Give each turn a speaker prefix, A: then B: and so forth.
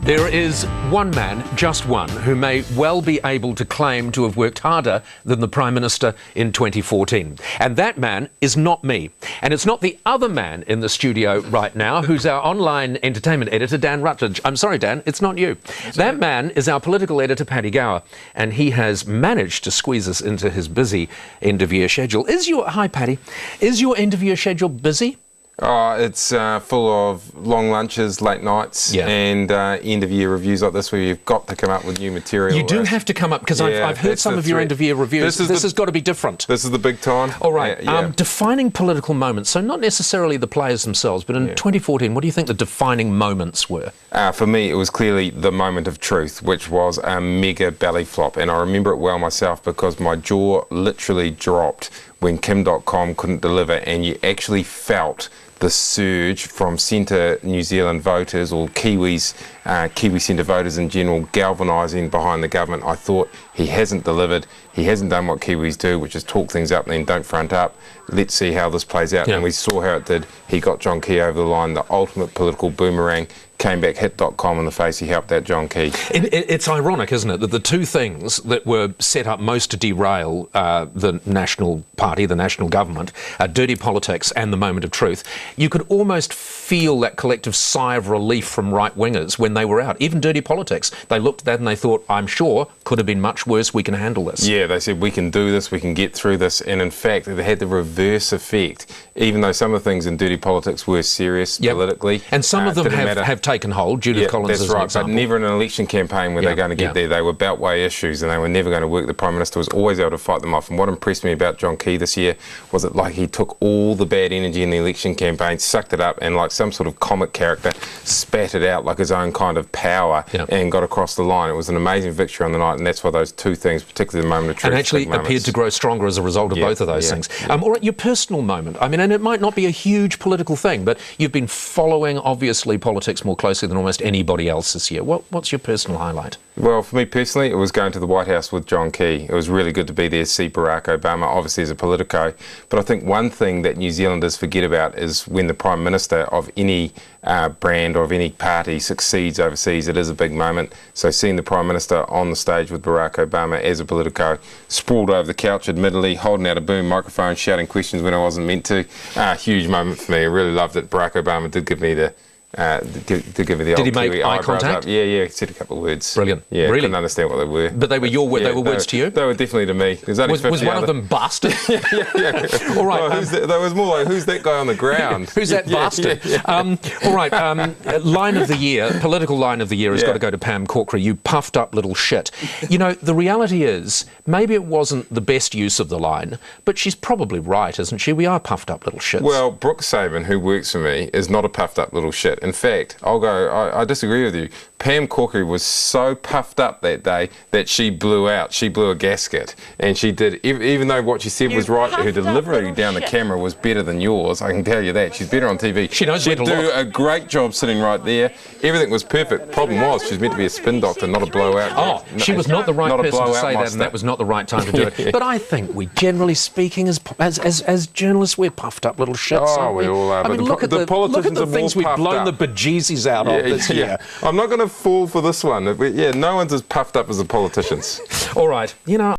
A: There is one man, just one, who may well be able to claim to have worked harder than the Prime Minister in 2014. And that man is not me. And it's not the other man in the studio right now, who's our online entertainment editor, Dan Rutledge. I'm sorry, Dan, it's not you. That man is our political editor, Paddy Gower. And he has managed to squeeze us into his busy end-of-year schedule. Hi, Paddy. Is your end-of-year schedule busy?
B: Oh, it's full of long lunches, late nights, and end-of-year reviews like this where you've got to come up with new material.
A: You do have to come up, because I've heard some of your end-of-year reviews. This has got to be different.
B: This is the big time.
A: All right. Defining political moments, so not necessarily the players themselves, but in 2014, what do you think the defining moments were?
B: For me, it was clearly the moment of truth, which was a mega belly flop. And I remember it well myself because my jaw literally dropped when Kim.com couldn't deliver, and you actually felt the surge from centre New Zealand voters, or Kiwis, Kiwi centre voters in general, galvanising behind the government. I thought, he hasn't delivered, he hasn't done what Kiwis do, which is talk things up and then don't front up. Let's see how this plays out. And we saw how it did. He got John Key over the line, the ultimate political boomerang. Came back, hit .com in the face, he helped out John Key.
A: It's ironic, isn't it, that the two things that were set up most to derail the National Party, the national government, dirty politics and the moment of truth, you could almost feel that collective sigh of relief from right-wingers when they were out. Even dirty politics, they looked at that and they thought, I'm sure, could have been much worse, we can handle this.
B: Yeah, they said, we can do this, we can get through this, and in fact, it had the reverse effect, even though some of the things in dirty politics were serious politically.
A: And some of them have taken hold. Judith Collins is an example.
B: But never in an election campaign were they going to get there. They were beltway issues and they were never going to work. The Prime Minister was always able to fight them off. And what impressed me about John Key this year was that he took all the bad energy in the election campaign, sucked it up, and like some sort of comic character, spat it out like his own kind of power and got across the line. It was an amazing victory on the night, and that's why those two things, particularly the moment of truth,
A: and actually appeared to grow stronger as a result of both of those things. All right, your personal moment. I mean, and it might not be a huge political thing, but you've been following, obviously, politics more closely than almost anybody else this year. What's your personal highlight?
B: Well, for me personally, it was going to the White House with John Key. It was really good to be there, see Barack Obama, obviously as a politico. But I think one thing that New Zealanders forget about is when the Prime Minister of any brand or of any party succeeds overseas, it is a big moment. So seeing the Prime Minister on the stage with Barack Obama as a politico, sprawled over the couch, admittedly, holding out a boom microphone, shouting questions when I wasn't meant to, huge moment for me. I really loved it. Barack Obama did give me the give me the
A: Did he make eye contact?
B: Up. Yeah, he said a couple of words.
A: Brilliant.
B: Yeah,
A: really?
B: Couldn't understand what they were.
A: But they were your words. They were words to you.
B: They were definitely to me.
A: Was one of them bastard?
B: yeah.
A: All right.
B: Well, there was more like, who's that guy on the ground?
A: Who's that bastard? All right. Line of the year, political line of the year has got to go to Pam Corkery. You puffed up little shit. You know, the reality is, maybe it wasn't the best use of the line, but she's probably right, isn't she? We are puffed up little shits.
B: Well, Brooke Saban, who works for me, is not a puffed up little shit. In fact, I disagree with you. Pam Corkery was so puffed up that day that she blew out. She blew a gasket. And she did, even though what she said was right, her delivery down the camera was better than yours, I can tell you that. She's better on TV.
A: She knows
B: She'd do a great job sitting right there. Everything was perfect. Problem was, she's meant to be a spin doctor, not a blowout.
A: Oh, she was not the right person to say that, and that was not the right time to do it. But I think we, generally speaking, as journalists, we're puffed up little shits, aren't we?
B: We all are.
A: I mean, look at the things we've blown the bejesus out of this year.
B: I'm not going to fall for this one. No one's as puffed up as the politicians.
A: All right, you know,